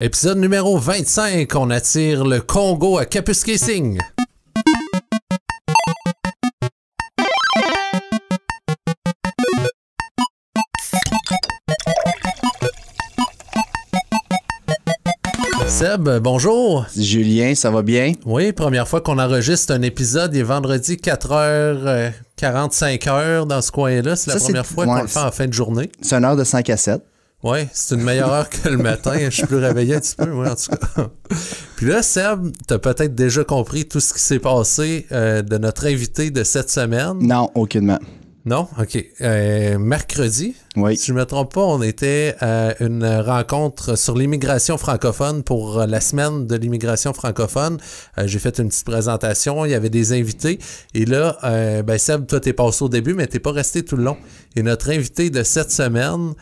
Épisode numéro 25, on attire le Congo à Kapuskasing. Seb, bonjour. Julien, ça va bien? Oui, première fois qu'on enregistre un épisode, il est vendredi 4h45 dans ce coin-là. C'est la première fois qu'on le fait en fin de journée. C'est une heure de 5 à 7. Oui, c'est une meilleure heure que le matin. Je suis plus réveillé un petit peu, moi, en tout cas. Puis là, Seb, t'as peut-être déjà compris tout ce qui s'est passé de notre invité de cette semaine. Non, aucunement. Non? OK. Mercredi, oui. Si je ne me trompe pas, on était à une rencontre sur l'immigration francophone pour la semaine de l'immigration francophone. J'ai fait une petite présentation, il y avait des invités. Et là, Seb, toi, t'es passé au début, mais t'es pas resté tout le long. Et notre invité de cette semaine...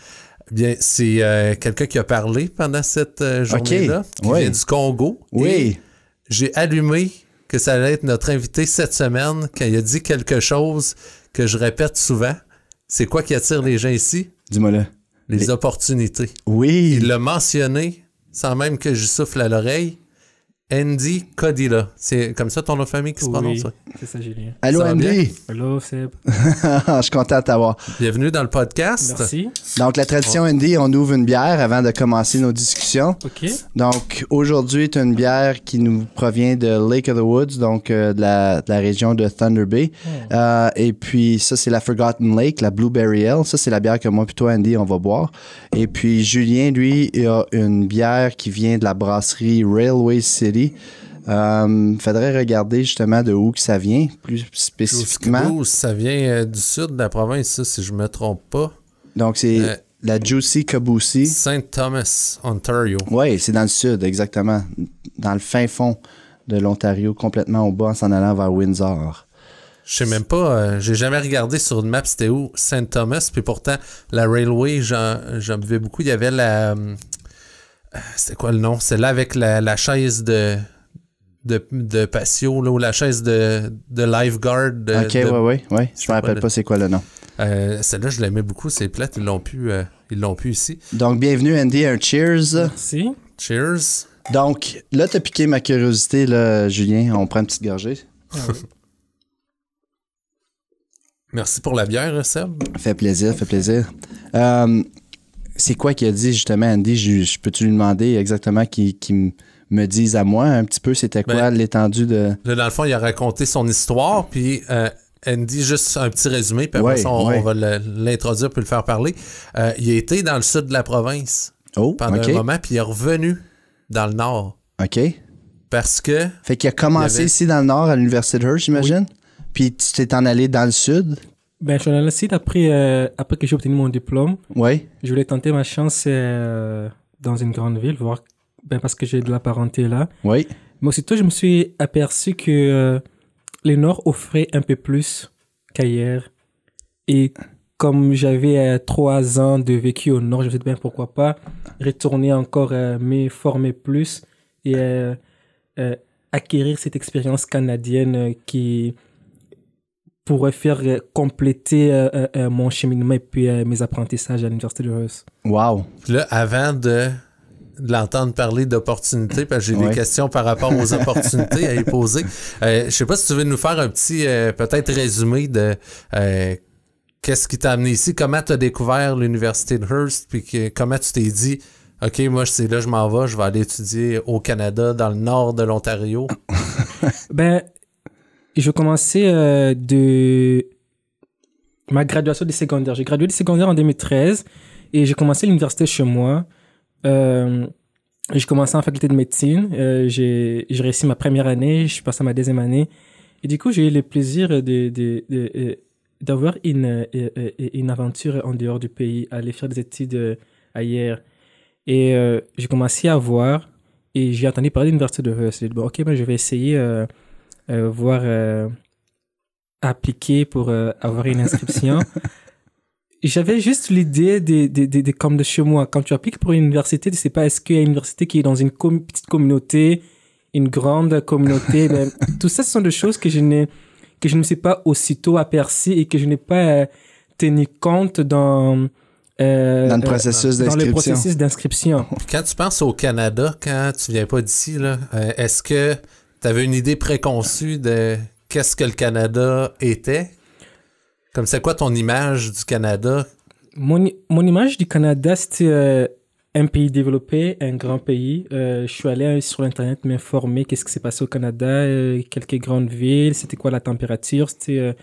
Bien, c'est quelqu'un qui a parlé pendant cette journée-là, qui vient du Congo. Oui. Et j'ai allumé que ça allait être notre invité cette semaine quand il a dit quelque chose que je répète souvent. C'est quoi qui attire les gens ici? Dis-moi-le. Les opportunités. Oui. Il l'a mentionné sans même que je souffle à l'oreille. Andy Kodila. C'est comme ça ton nom de famille qui se prononce? Oui, c'est ça, Julien. Allô, Andy. Allô, Seb. Je suis content de t'avoir. Bienvenue dans le podcast. Merci. Donc, la tradition, Andy, on ouvre une bière avant de commencer nos discussions. OK. Donc, aujourd'hui, tu as une bière qui nous provient de Lake of the Woods, donc de la région de Thunder Bay. Et puis, ça, c'est la Forgotten Lake, la Blueberry Ale. Ça, c'est la bière que moi, plutôt, Andy, on va boire. Et puis, Julien, lui, il a une bière qui vient de la brasserie Railway City. Faudrait regarder justement de où que ça vient, plus spécifiquement. Ça vient du sud de la province, ça, si je me trompe pas. Donc, c'est la Juicy Caboose. Saint Thomas, Ontario. Oui, c'est dans le sud, exactement. Dans le fin fond de l'Ontario, complètement au bas, en s'en allant vers Windsor. Je sais même pas, j'ai jamais regardé sur une map c'était où Saint Thomas, puis pourtant, la Railway, j'en buvais beaucoup. Il y avait la... c'était quoi le nom? C'est là avec la chaise de patio, là, ou la chaise de lifeguard. OK, oui. Je me rappelle pas c'est quoi le nom. Celle-là, je l'aimais beaucoup, c'est plate, ils l'ont pu ici. Donc, bienvenue Andy, un cheers. Merci. Cheers. Donc, là, t'as piqué ma curiosité, là, Julien. On prend une petite gorgée. Merci pour la bière, Seb. Fait plaisir. C'est quoi qu'il a dit, justement, Andy? Je peux-tu lui demander exactement qu'il me dise à moi un petit peu c'était quoi l'étendue de... Là, dans le fond, il a raconté son histoire, puis Andy, juste un petit résumé, puis après ça, on va l'introduire puis le faire parler. Il a été dans le sud de la province pendant un moment, puis il est revenu dans le nord. OK. Parce que... Fait qu'il a commencé ici dans le nord, à l'Université de Hearst, j'imagine? Oui. Puis tu t'es en allé dans le sud? Ben, je suis allé le site après que j'ai obtenu mon diplôme. Oui. Je voulais tenter ma chance dans une grande ville, voir... parce que j'ai de la parenté là. Oui. Mais aussitôt, je me suis aperçu que les Nord offraient un peu plus qu'ailleurs. Et comme j'avais 3 ans de vécu au Nord, je me suis dit, pourquoi pas retourner encore me former plus et acquérir cette expérience canadienne qui pourrait faire compléter mon cheminement et puis mes apprentissages à l'Université de Hearst. Wow. Là, avant de l'entendre parler d'opportunités, parce que j'ai des questions par rapport aux opportunités à y poser. Je sais pas si tu veux nous faire un petit, peut-être résumé de qu'est-ce qui t'a amené ici, comment tu as découvert l'Université de Hearst, puis comment tu t'es dit, OK, moi, c'est là je m'en vais, je vais aller étudier au Canada, dans le nord de l'Ontario. Je commençais de ma graduation de secondaire. J'ai gradué de secondaire en 2013 et j'ai commencé l'université chez moi. J'ai commencé en faculté de médecine. J'ai réussi ma première année, je suis passé à ma deuxième année. Et du coup, j'ai eu le plaisir d'avoir une aventure en dehors du pays, aller faire des études ailleurs. Et j'ai commencé à voir et j'ai entendu parler de l'université de Hearst. J'ai dit, je vais essayer voir appliquer pour avoir une inscription. J'avais juste l'idée comme de chez moi. Quand tu appliques pour une université, tu sais pas est-ce qu'il y a une université qui est dans une petite communauté, une grande communauté. Tout ça, ce sont des choses que je ne me suis pas aussitôt aperçu et que je n'ai pas tenu compte dans Dans le processus dans le d'inscription. processus d'inscription. Puis quand tu penses au Canada, quand tu viens pas d'ici, là, est-ce que tu avais une idée préconçue de qu'est-ce que le Canada était? Comme c'est quoi ton image du Canada? Mon image du Canada, c'était un pays développé, un grand pays. Je suis allé sur Internet m'informer qu'est-ce qui s'est passé au Canada, quelques grandes villes, c'était quoi la température, c'était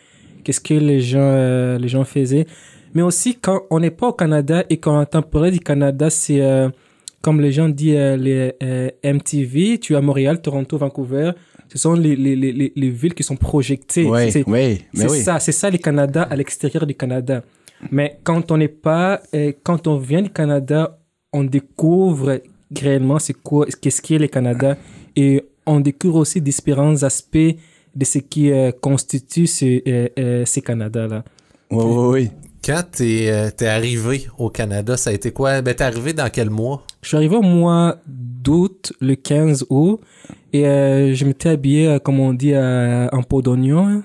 qu'est-ce que les gens faisaient. Mais aussi, quand on n'est pas au Canada et qu'on entend parler du Canada, c'est comme les gens disent les MTV, tu es à Montréal, Toronto, Vancouver. Ce sont les villes qui sont projetées. Oui, C'est ça le Canada à l'extérieur du Canada. Mais quand on n'est pas, quand on vient du Canada, on découvre réellement qu'est-ce qui est le Canada et on découvre aussi différents aspects de ce qui constitue ces Canada-là. Oui. Quand t'es arrivé au Canada, ça a été quoi? Ben, t'es arrivé dans quel mois? Je suis arrivé au mois d'août, le 15 août, et je m'étais habillé, comme on dit, en peau d'oignon.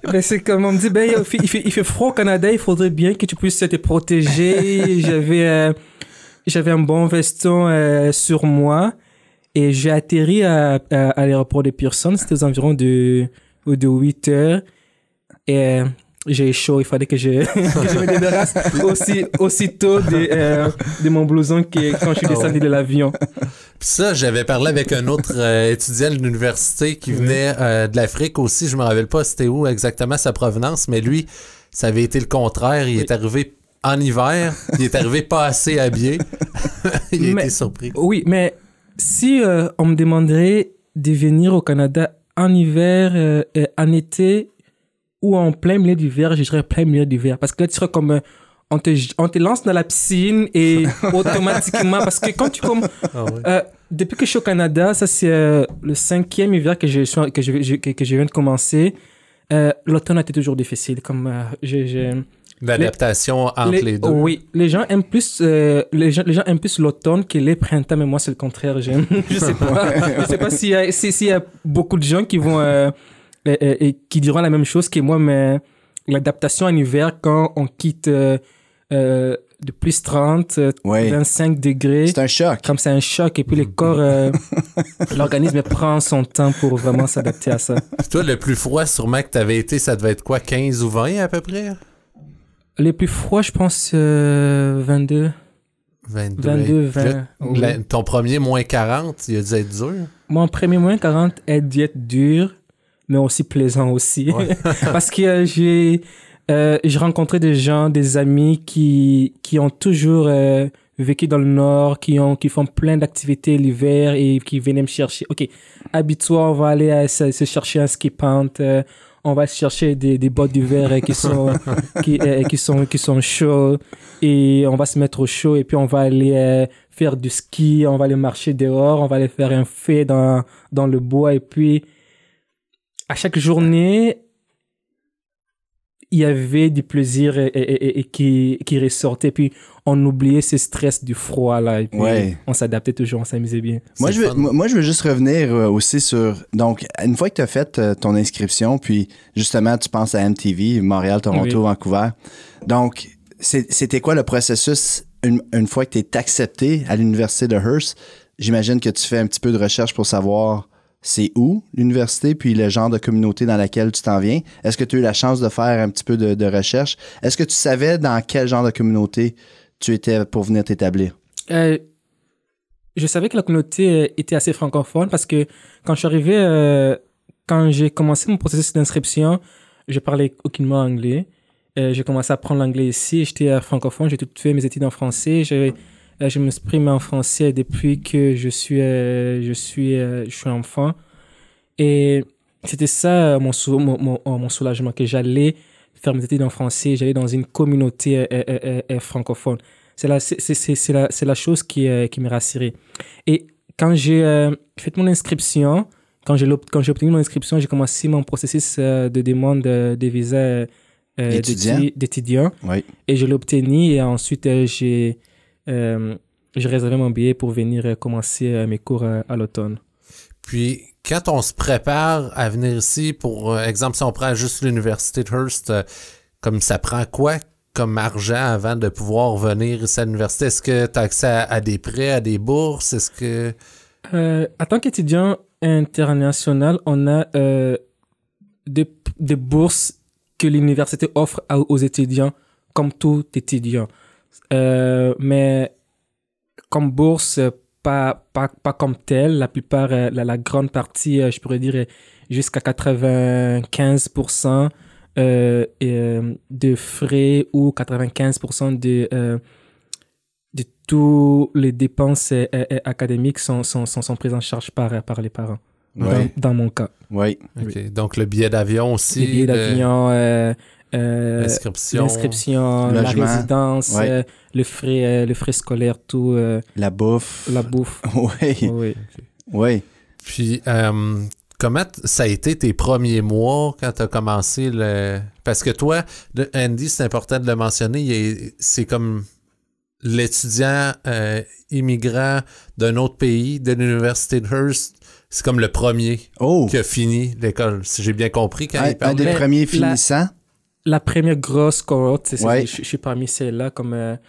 Ben c'est comme on me dit, ben, il fait froid au Canada, il faudrait bien que tu puisses te protéger. J'avais un bon veston sur moi, et j'ai atterri à l'aéroport de Pearson, c'était aux environs de 8 heures. Et j'ai chaud, il fallait que je me débarrasse aussitôt de mon blouson quand je suis descendu de l'avion. Puis ça, j'avais parlé avec un autre étudiant de l'université qui venait de l'Afrique aussi. Je me rappelle pas c'était où exactement sa provenance, mais lui, ça avait été le contraire. Il est arrivé en hiver, il est arrivé pas assez habillé. Il a été surpris. Oui, mais si on me demanderait de venir au Canada en hiver, en été, ou en plein milieu d'hiver, je dirais plein milieu d'hiver. Parce que là, tu seras comme... on te lance dans la piscine et automatiquement... Parce que quand tu... depuis que je suis au Canada, ça c'est le 5e hiver que je viens de commencer. L'automne a été toujours difficile. Comme l'adaptation entre les deux. Oui, les gens aiment plus l'automne que les printemps, mais moi c'est le contraire. Je sais pas s'il y a beaucoup de gens qui vont... et qui diront la même chose que moi, mais l'adaptation en hiver, quand on quitte de plus 30, 25 degrés. C'est un choc. Comme c'est un choc. Et puis le corps, l'organisme prend son temps pour vraiment s'adapter à ça. Puis toi, le plus froid sûrement que t'avais été, ça devait être quoi, 15 ou 20 à peu près? Les plus froids, je pense 22. 22, 20. Oui. Ton premier moins 40, il a dû être dur? Mon premier moins 40 a dû être dur, mais aussi plaisant aussi. Ouais. Parce que j'ai rencontré des gens, des amis qui ont toujours vécu dans le Nord, qui font plein d'activités l'hiver et qui venaient me chercher. OK, habille-toi, on va aller se chercher un ski pente, on va chercher des bottes d'hiver qui sont chauds et on va se mettre au chaud et puis on va aller faire du ski, on va aller marcher dehors, on va aller faire un feu dans le bois et puis à chaque journée, il y avait du plaisir et qui ressortait. Puis, on oubliait ce stress du froid, là. Et puis, on s'adaptait toujours, on s'amusait bien. Moi, je veux juste revenir aussi sur... Donc, une fois que tu as fait ton inscription, puis justement, tu penses à MTV, Montréal, Toronto, Vancouver. Donc, c'était quoi le processus une fois que tu es accepté à l'université de Hearst? J'imagine que tu fais un petit peu de recherche pour savoir... c'est où l'université, puis le genre de communauté dans laquelle tu t'en viens. Est-ce que tu as eu la chance de faire un petit peu de recherche? Est-ce que tu savais dans quel genre de communauté tu étais pour venir t'établir? Je savais que la communauté était assez francophone parce que quand je suis arrivé, quand j'ai commencé mon processus d'inscription, je parlais aucunement anglais. J'ai commencé à apprendre l'anglais ici. J'étais francophone, j'ai tout fait mes études en français. Je m'exprime en français depuis que je suis enfant. Et c'était ça mon soulagement, que j'allais faire mes études en français, j'allais dans une communauté francophone. C'est la chose qui me rassurait. Et quand j'ai fait mon inscription, quand j'ai obtenu mon inscription, j'ai commencé mon processus de demande de visa d'étudiant. Oui. Et je l'ai obtenu et ensuite j'ai réservé mon billet pour venir commencer mes cours à l'automne. Puis, quand on se prépare à venir ici, pour exemple, si on prend juste l'université de Hearst comme ça prend quoi comme argent avant de pouvoir venir ici à l'université? Est-ce que tu as accès à des prêts, à des bourses? Est-ce que... En tant qu'étudiant international, on a des bourses que l'université offre aux étudiants, comme tout étudiant. Mais comme bourse, pas comme telle. La plupart, la grande partie, je pourrais dire, jusqu'à 95% de frais ou 95% de tous les dépenses académiques sont prises en charge par les parents. Ouais. Dans mon cas. Oui. OK. Donc, le billet d'avion aussi. Les billets d'avion, l'inscription, la logement. Résidence, Ouais. le frais scolaire, tout. La bouffe. La bouffe. Oui. Oui. Oui. Puis, comment ça a été tes premiers mois quand tu as commencé le... Parce que toi, Andy, c'est important de le mentionner, c'est comme l'étudiant immigrant d'un autre pays, de l'université de Hearst, c'est comme le premier qui a fini l'école, si j'ai bien compris quand il parlait. Un des premiers finissants. La première grosse cohorte, Ouais. je suis parmi celles-là. Comme,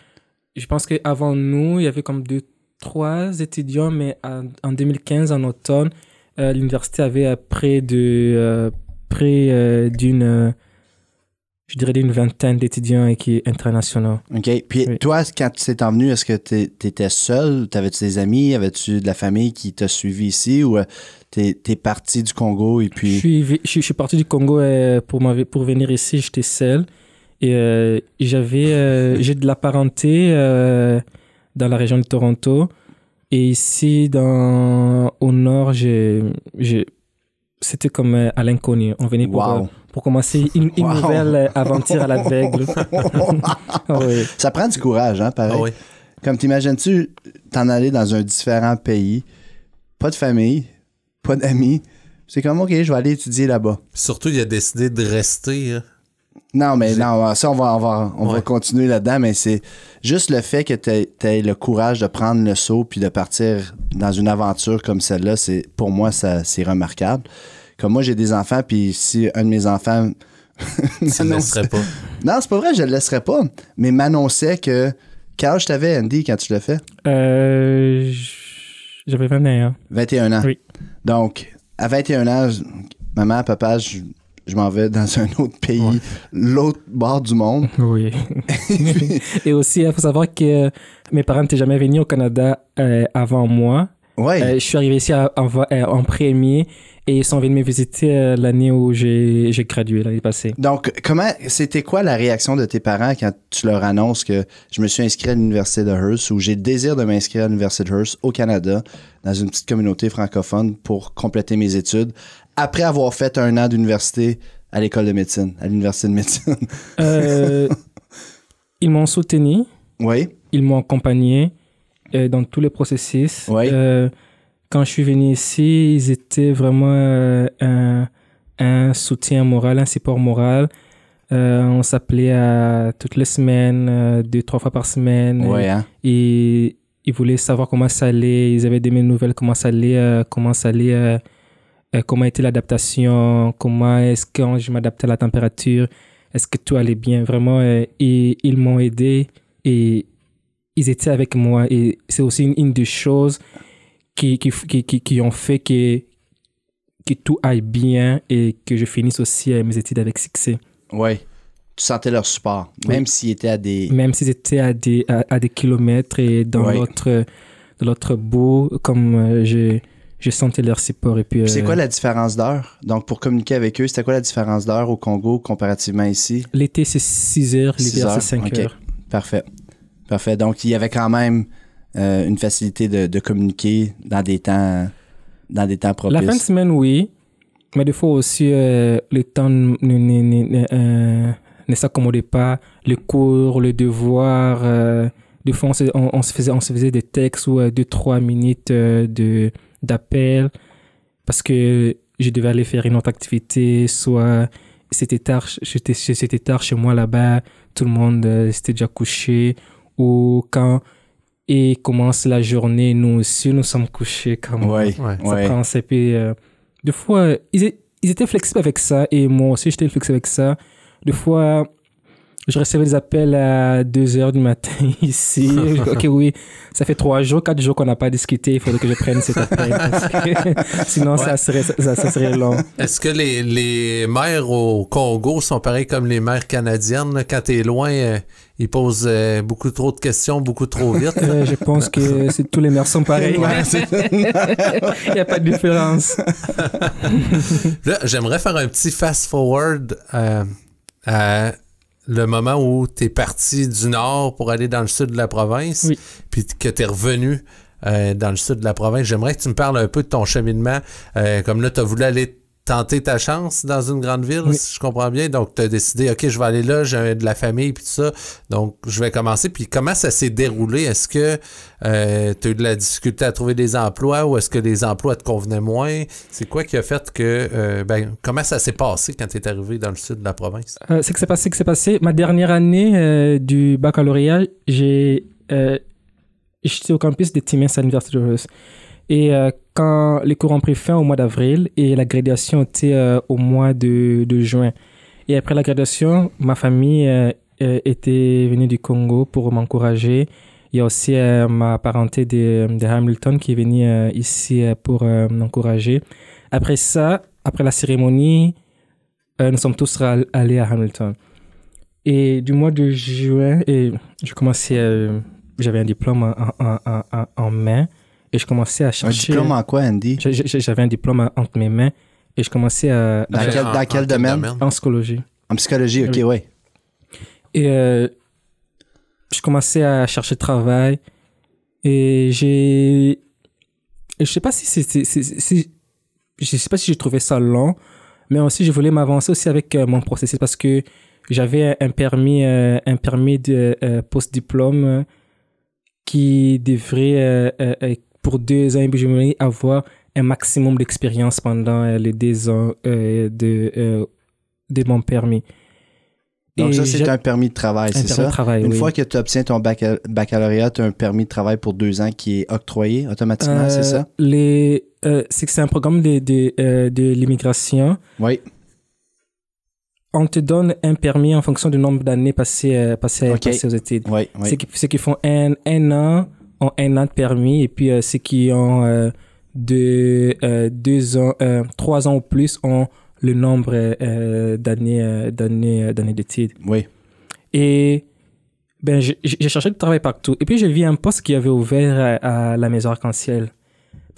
je pense qu'avant nous, il y avait comme 2-3 étudiants, mais en 2015, en automne, l'université avait près d'une, je dirais d'une vingtaine d'étudiants qui internationaux. OK. Puis Oui. toi, quand tu t'es envenu, est-ce que tu étais seul? T'avais-tu des amis? Avais-tu de la famille qui t'a suivi ici? Ou t'es parti du Congo et puis... Je suis parti du Congo pour venir ici, j'étais seul. Et j'ai de la parenté dans la région de Toronto. Et ici, au nord, c'était comme à l'inconnu. On venait pour commencer une nouvelle aventure à l'aveugle. Oui. Ça prend du courage, hein, pareil. Ah oui. Comme t'imagines-tu t'en aller dans un différent pays, pas de famille, pas d'amis. C'est comme, OK, je vais aller étudier là-bas. Surtout, il a décidé de rester. Hein. Non, mais non, ça, on va continuer là-dedans, mais c'est juste le fait que t'aies le courage de prendre le saut puis de partir dans une aventure comme celle-là, pour moi, c'est remarquable. Comme moi, j'ai des enfants, puis si un de mes enfants... Tu ne laisserais pas. Non, c'est pas vrai, je le laisserais pas, mais m'annonçait que... Quel âge t'avais, Andy, quand tu l'as fait? J'avais 21 ans. 21 ans. Oui. Donc, à 21 ans, maman, papa, je m'en vais dans un autre pays, l'autre bord du monde. Oui. Et aussi, il faut savoir que mes parents n'étaient jamais venus au Canada avant moi. Ouais. Je suis arrivé ici en premier et ils sont venus me visiter l'année où j'ai gradué, l'année passée. Donc, c'était quoi la réaction de tes parents quand tu leur annonces que je me suis inscrit à l'Université de Hearst ou j'ai le désir de m'inscrire à l'Université de Hearst au Canada, dans une petite communauté francophone pour compléter mes études, après avoir fait 1 an d'université à l'école de médecine, à l'Université de médecine? Ils m'ont soutenu. Oui. Ils m'ont accompagné dans tous les processus. Oui. Quand je suis venu ici, ils étaient vraiment un soutien moral, un support moral. On s'appelait toutes les semaines, 2-3 fois par semaine. Ouais, hein? Et ils voulaient savoir comment ça allait. Ils avaient des nouvelles, comment était l'adaptation, comment est-ce que je m'adaptais à la température, est-ce que tout allait bien. Vraiment, et ils m'ont aidé et ils étaient avec moi. Et c'est aussi une des choses qui ont fait que tout aille bien et que je finisse aussi mes études avec succès. Oui. Tu sentais leur support, même s'ils étaient à des... Même s'ils étaient à des kilomètres et dans l'autre bout, comme je sentais leur support. Et puis, c'est quoi la différence d'heure? Donc, pour communiquer avec eux, c'était quoi la différence d'heure au Congo comparativement ici? L'été, c'est 6 heures, l'hiver, c'est 5 OK. heures. Parfait. Donc, il y avait quand même une facilité de communiquer dans des temps propices. La fin de semaine, oui. Mais des fois aussi, le temps ne s'accommodait pas. Le cours, le devoir. Des fois, on se faisait des textes ou 2-3 minutes d'appel parce que je devais aller faire une autre activité. Soit c'était tard chez moi là-bas. Tout le monde s'était déjà couché. Ou quand commence la journée, nous aussi, nous sommes couchés. Ça prend un CP. Des fois, ils étaient flexibles avec ça et moi aussi, j'étais flexible avec ça. Des fois, Je recevais des appels à 2 heures du matin ici. Ok, oui, ça fait 3 jours, 4 jours qu'on n'a pas discuté. Il faudrait que je prenne cet appel parce que sinon ça serait long. Est-ce que les maires au Congo sont pareils comme les maires canadiennes? Là? Quand t'es loin, ils posent beaucoup trop de questions, beaucoup trop vite. Je pense que tous les maires sont pareils. Il n'y a pas de différence. Là, j'aimerais faire un petit fast-forward à le moment où tu es parti du nord pour aller dans le sud de la province, oui. Puis que tu es revenu dans le sud de la province. J'aimerais que tu me parles un peu de ton cheminement. Comme là, tu as voulu aller tenter ta chance dans une grande ville, oui. Si je comprends bien. Donc, tu as décidé, OK, je vais aller là, j'ai de la famille, puis tout ça. Donc, je vais commencer. Puis, comment ça s'est déroulé? Est-ce que tu as eu de la difficulté à trouver des emplois ou est-ce que les emplois te convenaient moins? C'est quoi qui a fait que... comment ça s'est passé quand tu es arrivé dans le sud de la province? Ce qui s'est passé, ma dernière année du baccalauréat, j'étais au campus de Timmins à l'Université de Rose. Et quand les cours ont pris fin au mois d'avril et la graduation était au mois de juin. Et après la graduation, ma famille était venue du Congo pour m'encourager. Il y a aussi ma parenté de Hamilton qui est venue ici pour m'encourager. Après ça, après la cérémonie, nous sommes tous allés à Hamilton. Et du mois de juin, je commençais, j'avais un diplôme en main. Et je commençais à chercher... Un diplôme en quoi, Andy? J'avais un diplôme entre mes mains et je commençais à... Dans quel domaine? En psychologie. En psychologie, ok, oui. Et je commençais à chercher travail et je sais pas si je sais pas si j'ai trouvé ça long, mais aussi je voulais m'avancer aussi avec mon processus parce que j'avais un permis de post-diplôme qui devrait pour 2 ans, et puis je voulais avoir un maximum d'expérience pendant les 2 ans de mon permis. Donc, ça, c'est un permis de travail, c'est ça? Travail, Une oui. fois que tu obtiens ton baccalauréat, tu as un permis de travail pour 2 ans qui est octroyé automatiquement, c'est ça? C'est un programme de l'immigration. Oui. On te donne un permis en fonction du nombre d'années passées aux études. Oui, oui. Ceux qui font un an ont 1 an de permis et puis ceux qui ont 2 ans, 3 ans ou plus ont le nombre d'années d'études. Oui. Et ben, j'ai cherché du travail partout. Et puis j'ai vu un poste qui avait ouvert à la Maison Arc-en-Ciel.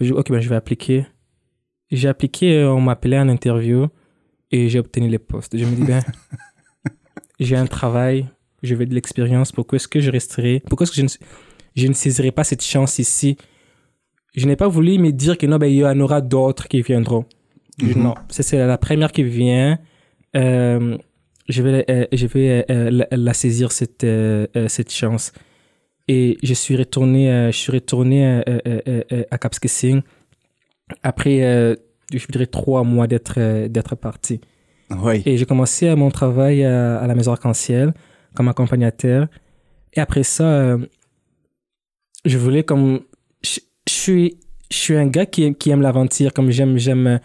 J'ai dit, OK, ben, je vais appliquer. J'ai appliqué, on m'a appelé en interview et j'ai obtenu le poste. Je me dis, ben, j'ai un travail, je veux de l'expérience. Pourquoi est-ce que je resterai? Pourquoi est-ce que je ne saisirai pas cette chance ici? Je n'ai pas voulu me dire que non, ben, il y en aura d'autres qui viendront. Mm-hmm. Non, c'est la première qui vient. Je vais la saisir cette chance. Et je suis retourné à Kapuskasing après, je dirais 3 mois d'être parti. Oui. Et j'ai commencé mon travail à la Maison Arc-en-Ciel comme accompagnateur. Et après ça, je voulais comme... Je suis un gars qui aime l'aventure, comme j'aime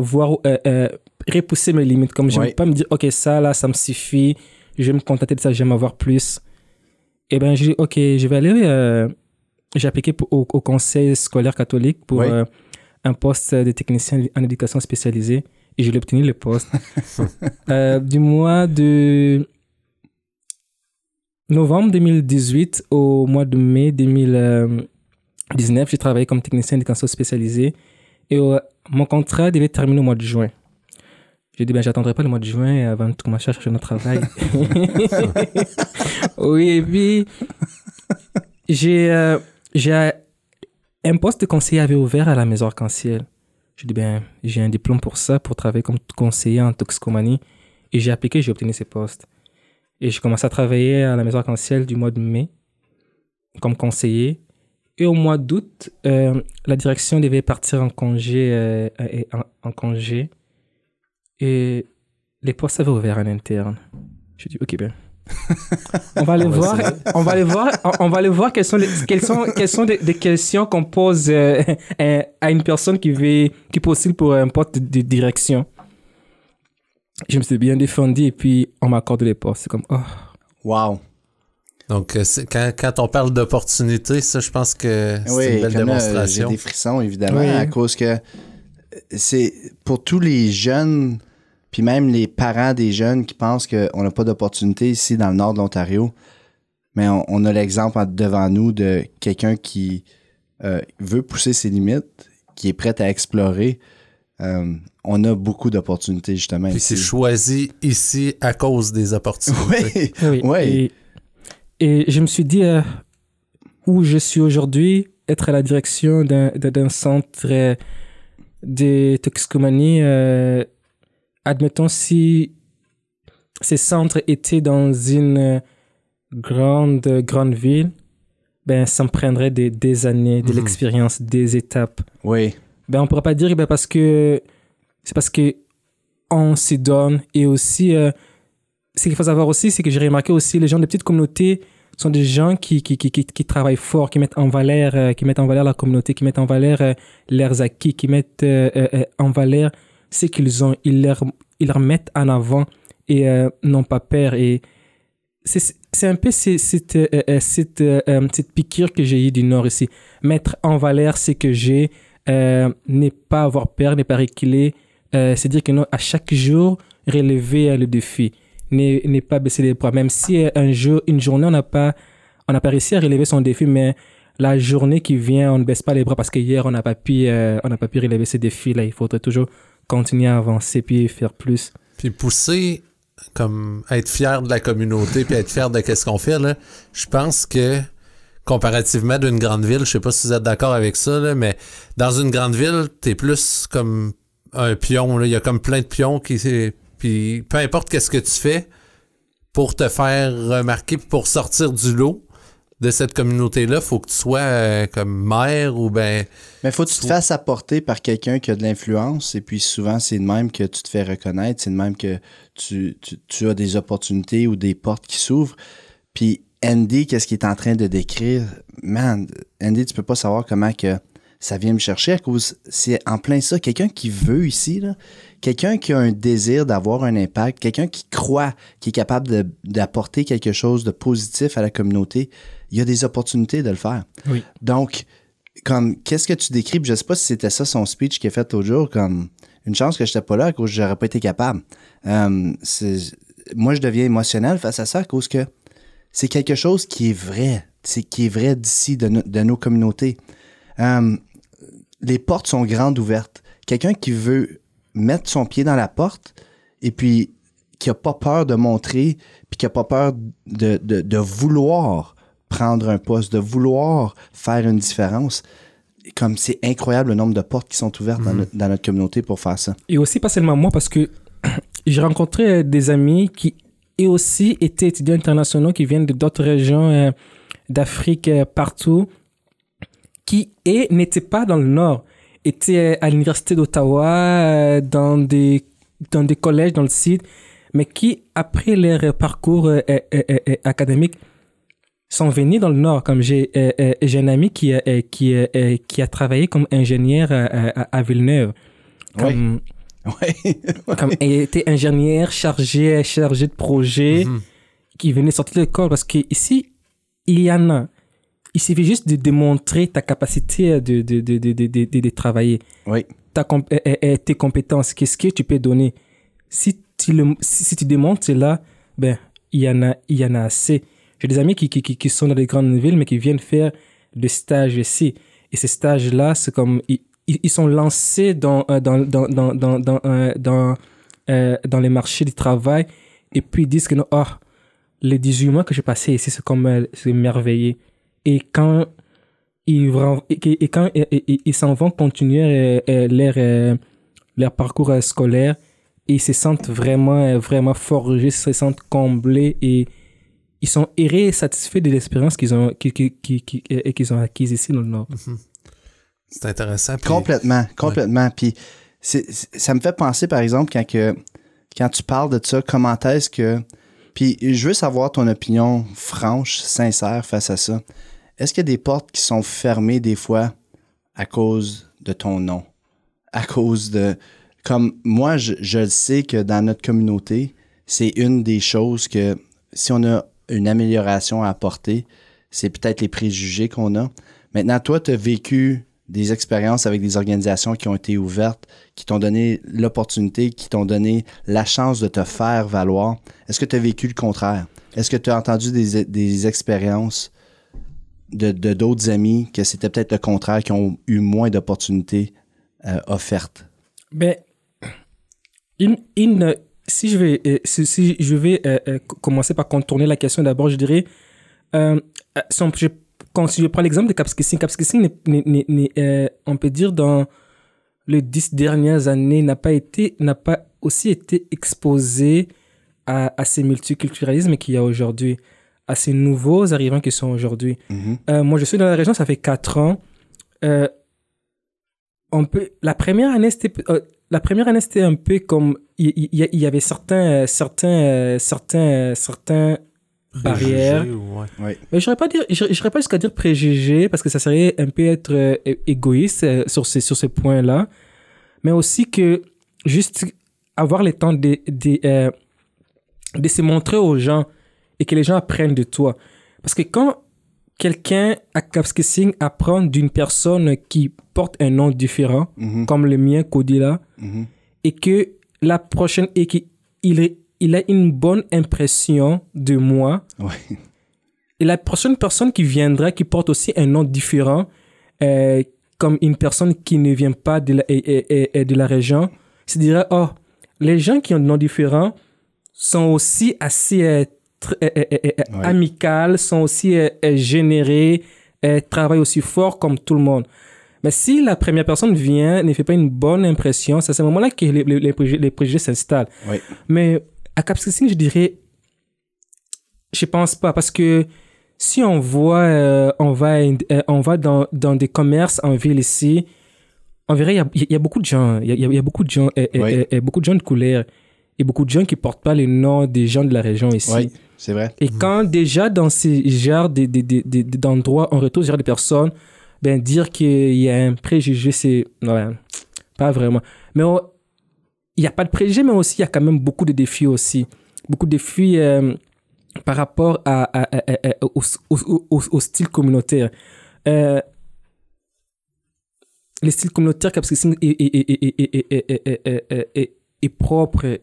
voir repousser mes limites, comme j'aime pas me dire ok, ça là ça me suffit, je vais me contenter de ça, j'aime avoir plus. Et ben j'ai dit ok, je vais aller j'ai appliqué au conseil scolaire catholique pour un poste de technicien en éducation spécialisée et je l'ai obtenu le poste. Du mois de novembre 2018 au mois de mai 2019, j'ai travaillé comme technicien d'éducation spécialisée et mon contrat devait terminer au mois de juin. J'ai dit, ben, j'attendrai pas le mois de juin avant de commencer à chercher notre travail. Oui, et puis, j'ai un poste de conseiller avait ouvert à la Maison Arc-en-Ciel. J'ai dit, ben, j'ai un diplôme pour ça, pour travailler comme conseiller en toxicomanie. Et j'ai appliqué, j'ai obtenu ce poste. Et j'ai commencé à travailler à la Maison Arc-en-Ciel du mois de mai comme conseiller. Et au mois d'août, la direction devait partir en congé. Et les postes avaient ouvert en interne. J'ai dit, ok, ben. On va aller voir quelles sont des questions qu'on pose à une personne qui postule pour un poste de direction. je me suis bien défendu et puis on m'accorde les postes. C'est comme, oh. Wow. Donc, quand on parle d'opportunité, ça, je pense que c'est Oui, une belle comme là, démonstration. j'ai des frissons, évidemment, Oui. à cause que c'est pour tous les jeunes, puis même les parents des jeunes qui pensent qu'on n'a pas d'opportunité ici dans le nord de l'Ontario, mais on a l'exemple devant nous de quelqu'un qui veut pousser ses limites, qui est prêt à explorer. On a beaucoup d'opportunités, justement. Puis ici. c'est choisi ici à cause des opportunités. Oui, Oui. oui. Et je me suis dit, où je suis aujourd'hui, être à la direction d'un centre de toxicomanie, admettons si ces centres étaient dans une grande ville, ben ça me prendrait des années, de l'expérience, des étapes. Oui. Ben on pourrait pas dire ben parce que c'est parce que on s'y donne et aussi ce qu'il faut savoir aussi c'est que j'ai remarqué aussi les gens de petites communautés sont des gens qui travaillent fort, qui mettent en valeur la communauté, qui mettent en valeur leurs acquis, qui mettent en valeur ce qu'ils ont, ils leur mettent en avant et n'ont pas peur. Et c'est un peu cette piqûre que j'ai eue du Nord ici. Mettre en valeur ce que j'ai, n'est pas avoir peur, n'est pas reculer, c'est dire que non, à chaque jour, relever le défi, n'est pas baisser les bras. Même si une journée, on n'a pas réussi à relever son défi, mais la journée qui vient, on ne baisse pas les bras parce que hier, on n'a pas pu relever ce défi-là. Il faudrait toujours continuer à avancer puis faire plus. Puis pousser, comme être fier de la communauté puis être fier de qu'est-ce qu'on fait, là, je pense que comparativement d'une grande ville, je sais pas si vous êtes d'accord avec ça, là, mais dans une grande ville, t'es plus comme un pion, là. Il y a comme plein de pions puis peu importe qu'est-ce que tu fais pour te faire remarquer, pour sortir du lot de cette communauté-là, faut que tu sois comme maire ou ben... Mais faut que tu te fasses apporter par quelqu'un qui a de l'influence et puis souvent, c'est de même que tu te fais reconnaître, c'est de même que tu as des opportunités ou des portes qui s'ouvrent. Puis Andy, qu'est-ce qu'il est en train de décrire? Man, Andy, tu peux pas savoir comment que ça vient me chercher à cause, c'est en plein ça, quelqu'un qui veut ici, là, quelqu'un qui a un désir d'avoir un impact, quelqu'un qui croit, qui est capable d'apporter quelque chose de positif à la communauté, il y a des opportunités de le faire. Oui. Donc, comme, qu'est-ce que tu décris? Je sais pas si c'était ça son speech qu'il a fait l'autre jour, comme, une chance que j'étais pas là à cause que j'aurais pas été capable. Moi, je deviens émotionnel face à ça à cause que c'est quelque chose qui est vrai. C'est qui est vrai d'ici, de nos communautés. Les portes sont grandes ouvertes. Quelqu'un qui veut mettre son pied dans la porte et puis qui a pas peur de montrer puis qui a pas peur de vouloir prendre un poste, de vouloir faire une différence. Comme c'est incroyable le nombre de portes qui sont ouvertes dans notre communauté pour faire ça. Et aussi, pas seulement moi, parce que j'ai rencontré des amis qui aussi étaient étudiants internationaux qui viennent d'autres régions d'Afrique partout, qui n'étaient pas dans le Nord, étaient à l'Université d'Ottawa, dans des collèges dans le sud, mais qui, après leur parcours académique, sont venus dans le Nord. Comme j'ai un ami qui a travaillé comme ingénieur à Villeneuve. Comme, Oui. comme il était ingénieur chargé de projet qui venait sortir de l'école parce qu'ici, il y en a. Il suffit juste de démontrer ta capacité de travailler. Oui. Tes compétences, qu'est-ce que tu peux donner. Si tu démontres cela, ben, il y en a assez. J'ai des amis qui sont dans les grandes villes, mais qui viennent faire des stages ici. Et ces stages-là, c'est comme, ils sont lancés dans les marchés du travail, et puis ils disent que non, les 18 mois que j'ai passé ici, c'est merveilleux. Et quand ils s'en vont continuer leur parcours scolaire, et ils se sentent vraiment forgés, ils se sentent comblés, et ils sont heureux et satisfaits de l'expérience qu'ils ont acquise ici dans le Nord. C'est intéressant. Puis... Complètement. Ouais. Puis ça me fait penser, par exemple, quand tu parles de ça, comment est-ce que... Puis je veux savoir ton opinion franche, sincère face à ça. Est-ce qu'il y a des portes qui sont fermées des fois à cause de ton nom? À cause de... comme moi, je sais que dans notre communauté, c'est une des choses que si on a une amélioration à apporter, c'est peut-être les préjugés qu'on a. Maintenant, toi, tu as vécu des expériences avec des organisations qui ont été ouvertes, qui t'ont donné l'opportunité, qui t'ont donné la chance de te faire valoir. Est-ce que tu as vécu le contraire? Est-ce que tu as entendu des expériences de d'autres amis que c'était peut-être le contraire, qui ont eu moins d'opportunités offertes? Ben, si je vais commencer par contourner la question d'abord, je dirais, si je prends l'exemple de Capskissing, on peut dire dans les 10 dernières années, n'a pas aussi été exposé à ces multiculturalismes qu'il y a aujourd'hui, à ces nouveaux arrivants qui sont aujourd'hui. Mm-hmm. Moi, je suis dans la région, ça fait 4 ans. La première année, c'était un peu comme il y avait certains barrières. Ouais. Mais je n'irais pas jusqu'à dire préjugés, parce que ça serait un peu être égoïste sur ces points-là. Mais aussi que juste avoir le temps de se montrer aux gens et que les gens apprennent de toi. Parce que quand quelqu'un à Capskissing apprend d'une personne qui porte un nom différent, Mm-hmm. comme le mien, Kodila, Mm-hmm. et que la prochaine, et qu'il a une bonne impression de moi, Ouais. et la prochaine personne qui viendra, qui porte aussi un nom différent, comme une personne qui ne vient pas de la région, se dira, oh, les gens qui ont un nom différent sont aussi assez amicales, sont aussi générés, travaillent aussi fort comme tout le monde. Mais si la première personne vient, ne fait pas une bonne impression, c'est à ce moment-là que les préjugés s'installent. Oui. Mais à Capskissing, je dirais, je pense pas, parce que si on voit, on va dans des commerces en ville ici, on verrait, il y a beaucoup de gens, il y a beaucoup de gens, beaucoup de gens de couleur, et beaucoup de gens qui portent pas le nom des gens de la région ici. Oui, c'est vrai. Et quand déjà dans ces genres d'endroits, on retrouve ce genre de personnes, ben dire qu'il y a un préjugé, c'est ouais, pas vraiment. Mais il n'y a pas de préjugé, mais aussi il y a quand même beaucoup de défis aussi. Beaucoup de défis par rapport au style communautaire. Le style communautaire Capskissing est propre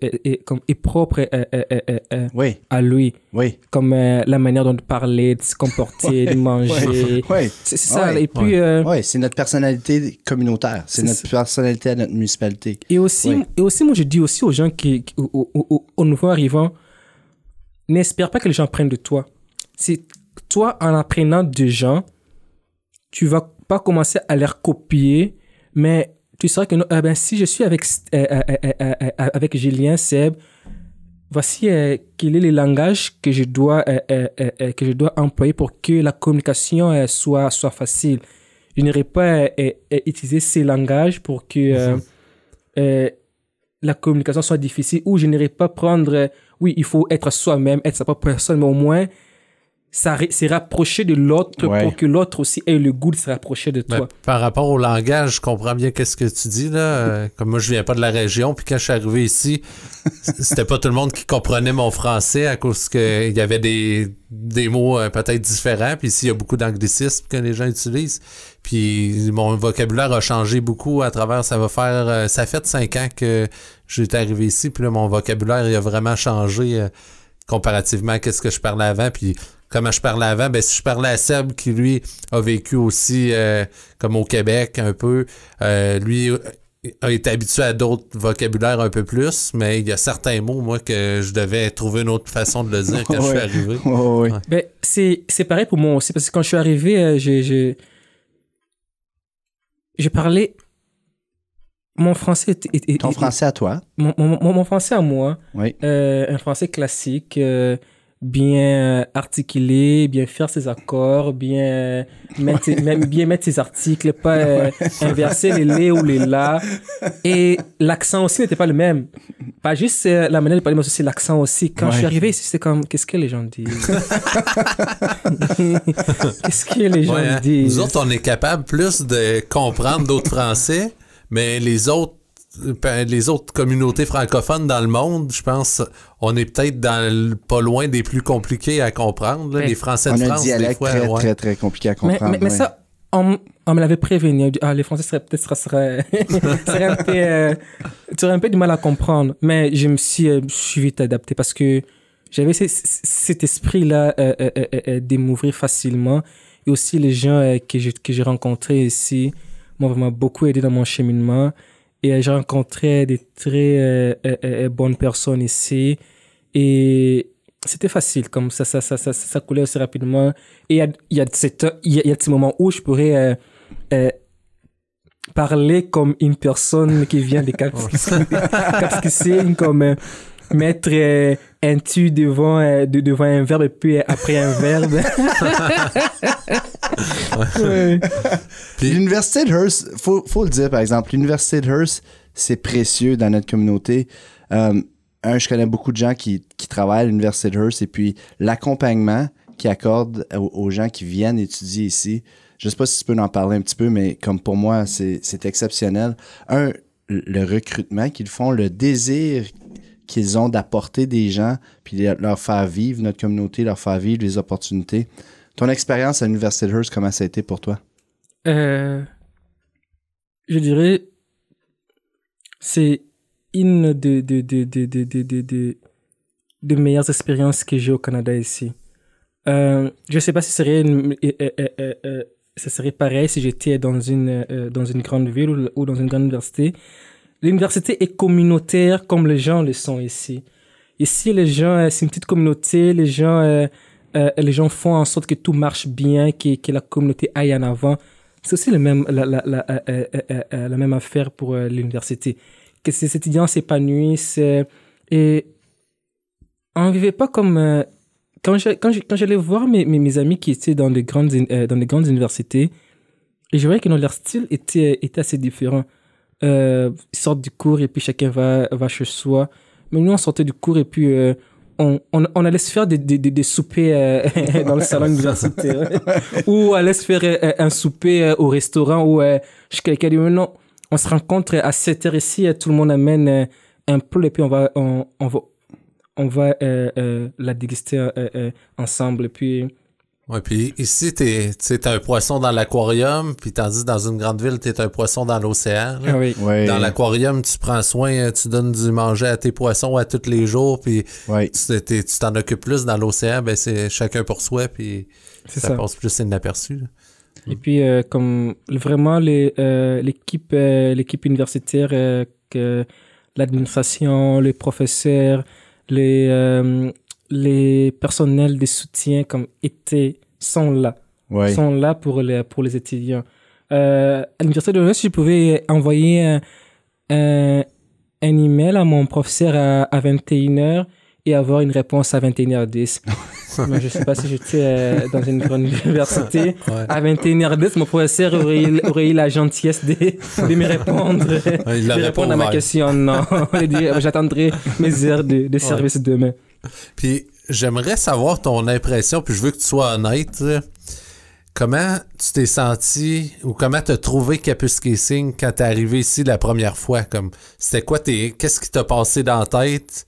Oui. à lui. Oui. Comme la manière dont de parler, de se comporter, de manger. Oui. C'est ça. Ouais. Et puis, Oui, c'est notre personnalité communautaire. C'est notre personnalité à notre municipalité. et aussi, moi, je dis aussi aux gens aux nouveaux arrivants, n'espère pas que les gens apprennent de toi. C'est toi, en apprenant des gens, tu vas pas commencer à les copier, mais tu sauras que si je suis avec Julien, Seb, voici quel est le langage que je dois employer pour que la communication soit facile. Je n'irai pas utiliser ces langages pour que la communication soit difficile, ou je n'irai pas prendre oui, il faut être soi-même, être sa propre personne, mais au moins se rapprocher de l'autre pour que l'autre aussi ait le goût de se rapprocher de toi. Ben, par rapport au langage, je comprends bien qu'est-ce que tu dis là. Comme moi, je viens pas de la région, puis quand je suis arrivé ici, c'était pas tout le monde qui comprenait mon français à cause qu'il y avait des mots peut-être différents. Puis ici, il y a beaucoup d'anglicismes que les gens utilisent. Puis mon vocabulaire a changé beaucoup à travers. Ça fait 5 ans que j'étais arrivé ici, puis là, mon vocabulaire il a vraiment changé comparativement à ce que je parlais avant. Puis comment je parlais avant, ben si je parlais à Seb qui lui a vécu aussi comme au Québec un peu, lui a été habitué à d'autres vocabulaires un peu plus, mais il y a certains mots moi que je devais trouver une autre façon de le dire quand je suis arrivé. Ouais. Ben, c'est pareil pour moi aussi, parce que quand je suis arrivé, j'ai parlé mon français Ton français à toi. Mon français à moi, Oui. un français classique, bien articulé, bien faire ses accords, bien mettre ses articles, pas inverser les les ou les là. Et l'accent aussi n'était pas le même. Pas juste la manière de parler, mais aussi l'accent aussi. Quand je suis arrivé ici, c'était comme, qu'est-ce que les gens disent? Qu'est-ce que les gens disent? Nous autres, on est capable plus de comprendre d'autres Français, mais les autres, les autres communautés francophones dans le monde, je pense, on est peut-être pas loin des plus compliqués à comprendre. Là. Les Français de France, on a un dialecte des fois, très, ouais. très, très compliqué à comprendre. Mais ça, on me l'avait prévenu. On dit, les Français seraient tu aurais un peu du mal à comprendre. Mais je suis vite adapté parce que j'avais cet esprit-là de m'ouvrir facilement. Et aussi, les gens que j'ai rencontrés ici m'ont vraiment beaucoup aidé dans mon cheminement. Et j'ai rencontré des très bonnes personnes ici. Et c'était facile, comme ça coulait aussi rapidement. Et il y a ces moments où je pourrais parler comme une personne qui vient de Kapuskasing, comme mettre un tu devant un verbe et puis après un verbe. Ouais. L'université de Hearst, faut le dire par exemple, l'université de Hearst, c'est précieux dans notre communauté. Je connais beaucoup de gens qui travaillent à l'université de Hearst et puis l'accompagnement qu'ils accordent aux gens qui viennent étudier ici. Je sais pas si tu peux en parler un petit peu, mais comme pour moi, c'est exceptionnel. Le recrutement qu'ils font, le désir qu'ils ont d'apporter des gens puis leur faire vivre notre communauté, leur faire vivre les opportunités. Ton expérience à l'université de Hearst, comment ça a été pour toi? Je dirais, c'est une des meilleures expériences que j'ai au Canada ici. Je sais pas si ça serait pareil si j'étais dans une grande ville ou dans une grande université. L'université est communautaire comme les gens le sont ici. Ici, les gens, c'est une petite communauté, les gens font en sorte que tout marche bien, que la communauté aille en avant. C'est aussi la même affaire pour l'université. Que ces étudiants s'épanouissent et on vivait pas comme quand j'allais voir mes amis qui étaient dans les grandes universités, et je voyais que leur style était assez différent. Ils sortent du cours et puis chacun va chez soi. Mais nous, on sortait du cours et puis on allait se faire des soupers dans le salon universitaire. Ou on allait se faire un souper au restaurant où quelqu'un dit non, on se rencontre à 7h ici, tout le monde amène un plat et puis on va la déguster ensemble. Et puis... Ouais, puis ici, t'es un poisson dans l'aquarium, puis tandis que dans une grande ville, t'es un poisson dans l'océan. Ah oui. Ouais. Dans l'aquarium, tu prends soin, tu donnes du manger à tes poissons à tous les jours, puis tu t'en occupes plus. Dans l'océan, ben c'est chacun pour soi, puis ça passe plus inaperçu. Et puis, comme vraiment l'équipe universitaire, que l'administration, les professeurs, les personnels de soutien sont là. Ouais. Sont là pour les étudiants. À l'université de l'Ouest, je pouvais envoyer un email à mon professeur à 21h et avoir une réponse à 21h10. Mais je sais pas si j'étais dans une grande université. Ouais. À 21h10, mon professeur aurait eu la gentillesse de me répondre, de répondre à ma question. Non, j'attendrai mes heures de service demain. Puis j'aimerais savoir ton impression, puis je veux que tu sois honnête. Comment tu t'es senti ou comment t'as trouvé Kapuskasing quand t'es arrivé ici la première fois? C'était quoi qu'est-ce qui t'a passé dans la tête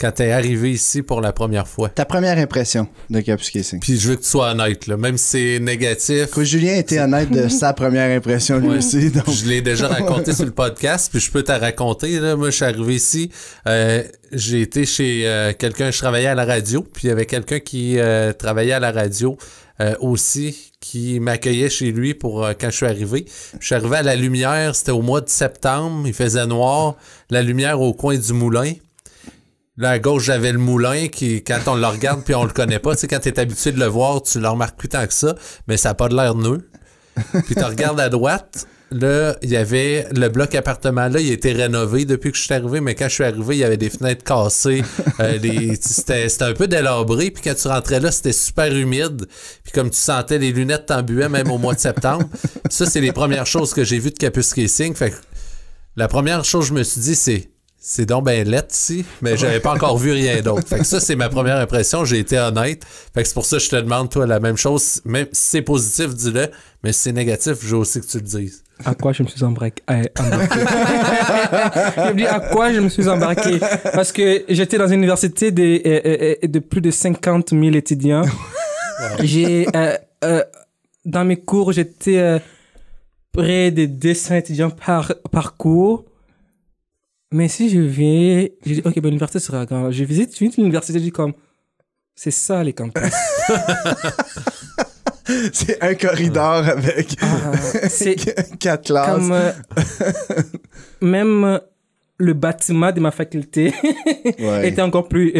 quand t'es arrivé ici pour la première fois? Ta première impression de Kapuskasing. Puis je veux que tu sois honnête, là, même si c'est négatif. Écoute, Julien était honnête de sa première impression lui aussi. Donc... Je l'ai déjà raconté sur le podcast, puis je peux te raconter. Là. Moi, je suis arrivé ici, j'ai été chez quelqu'un, je travaillais à la radio, puis il y avait quelqu'un qui travaillait à la radio aussi, qui m'accueillait chez lui pour quand je suis arrivé. Je suis arrivé à la lumière, c'était au mois de septembre, il faisait noir, la lumière au coin du moulin. Là, à gauche, j'avais le moulin qui, quand on le regarde puis on le connaît pas, tu sais, quand t'es habitué de le voir, tu le remarques plus tant que ça, mais ça a pas de l'air neuf. Puis tu regardes à droite, là, il y avait le bloc appartement là, il a été rénové depuis que je suis arrivé, mais quand je suis arrivé, il y avait des fenêtres cassées, c'était un peu délabré, puis quand tu rentrais là, c'était super humide, puis comme tu sentais les lunettes t'embuaient même au mois de septembre. Ça, c'est les premières choses que j'ai vues de Kapuskasing. Fait que la première chose que je me suis dit, c'est donc ben lettre ici, mais j'avais pas encore vu rien d'autre. Fait que ça, c'est ma première impression. J'ai été honnête. Fait que c'est pour ça que je te demande, toi, la même chose. Même si c'est positif, dis-le. Mais si c'est négatif, je veux aussi que tu le dises. À quoi je me suis embarqué? Je me dis à quoi je me suis embarqué? Parce que j'étais dans une université de plus de 50 000 étudiants. J'ai, dans mes cours, j'étais près de 200 étudiants par cours. Mais si je viens, je dis, ok, ben l'université sera grande. Je visite l'université, je dis comme, c'est ça les campus. C'est un corridor avec c'est 4 classes. comme, même le bâtiment de ma faculté Ouais. était encore plus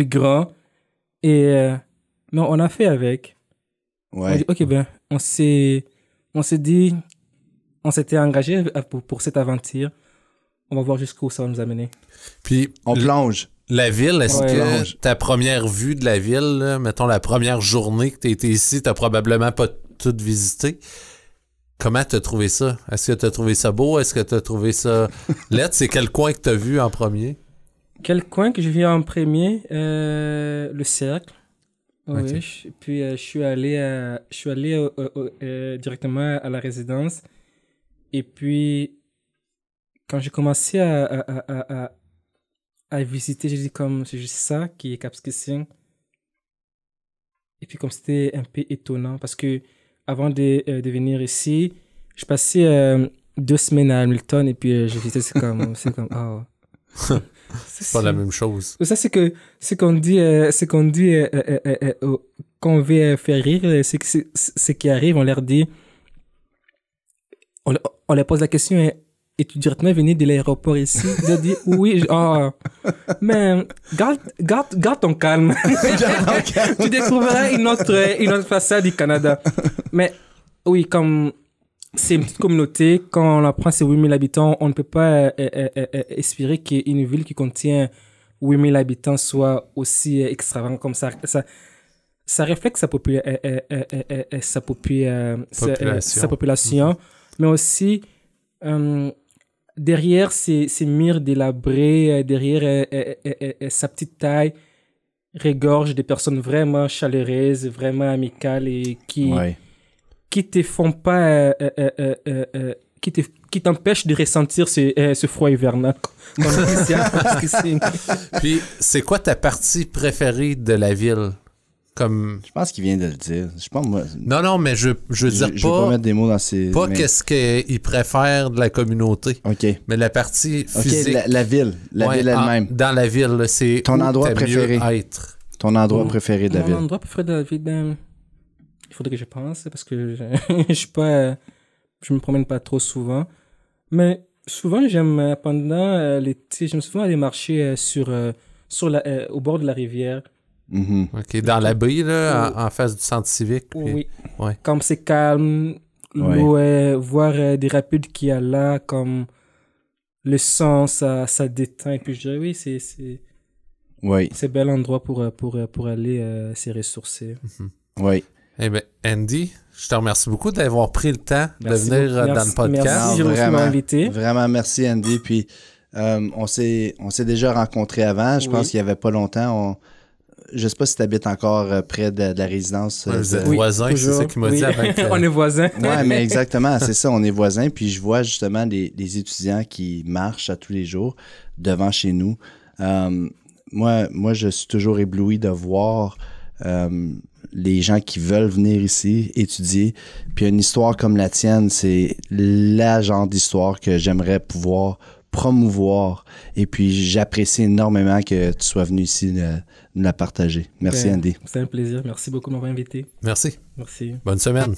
grand. Et mais on a fait avec. On a Ouais. dit, ok, ben, on s'est dit, on s'était engagé pour cette aventure. On va voir jusqu'où ça va nous amener. Puis, On plonge. la ville, est-ce Ouais. que ta première vue de la ville, là, mettons la première journée que tu été ici, t'as probablement pas tout visité. Comment t'as trouvé ça? Est-ce que t'as trouvé ça beau? Est-ce que t'as trouvé ça laid? C'est quel coin que t'as vu en premier? Quel coin que je vis en premier? Le cercle. Oui, Ok. puis je suis allé directement à la résidence. Et puis, quand j'ai commencé à visiter, j'ai dit comme, c'est juste ça qui est Kapuskasing. Et puis comme c'était un peu étonnant, parce que avant de venir ici, je passais 2 semaines à Hamilton et puis j'ai visité, c'est comme, oh. C'est pas la même chose. Ça, c'est qu'on dit, qu'on veut faire rire, c'est qui arrive, on leur dit, on leur pose la question, es-tu directement venu de l'aéroport ici? Ils ont dit, oui, mais garde ton calme. Tu découvriras une autre façade du Canada. Mais oui, comme c'est une petite communauté, quand on apprend c'est 8000 habitants, on ne peut pas espérer qu'une ville qui contient 8000 habitants soit aussi extravagante comme ça. Ça reflète sa population, mais aussi derrière ces murs délabrés, derrière sa petite taille, regorge des personnes vraiment chaleureuses, vraiment amicales et qui te font pas, qui t'empêchent de ressentir ce froid hivernal. Puis, c'est quoi ta partie préférée de la ville? Comme... Je pense qu'il vient de le dire. Je pense, moi, Non, mais je veux dire je veux pas mettre des mots dans ces... pas mais- qu'est-ce qu'il préfère de la communauté, OK. mais la partie OK, physique. la ville. La Ouais, ville elle-même. dans la ville, là, c'est Ton où endroit t'aimes préféré. mieux être. Ton endroit préféré de la Mon ville. endroit préféré de la ville, il faudrait que je pense, parce que je suis pas, je me promène pas trop souvent. Mais souvent, j'aime, pendant l'été, j'aime souvent aller marcher au bord de la rivière. Mhm. OK, dans la baie, là, en face du centre civique. puis- Oui. Ouais. Comme c'est calme, l'eau, voir des rapides qu'il y a là, comme le son, ça détend. Et puis je dirais, oui, Oui, c'est un bel endroit pour aller se ressourcer. oui. Eh bien, Andy, je te remercie beaucoup d'avoir pris le temps Merci de venir beaucoup. dans le podcast. Merci, j'ai reçu invité. Vraiment, merci Andy. Puis, on s'est déjà rencontrés avant. Je pense qu'il y avait pas longtemps. Je sais pas si tu habites encore près de la résidence. Ouais, vous êtes Oui, voisins, c'est toujours. ça qu'il m'a Oui. dit avant que... On est voisins. Ouais, mais exactement, c'est ça, on est voisins. Puis je vois justement des étudiants qui marchent à tous les jours devant chez nous. Moi, je suis toujours ébloui de voir les gens qui veulent venir ici étudier. Puis une histoire comme la tienne, c'est la genre d'histoire que j'aimerais pouvoir promouvoir. Et puis j'apprécie énormément que tu sois venu ici nous la partager. Merci Andy. C'est un plaisir. Merci beaucoup de m'avoir invité. Merci. Merci. Bonne semaine.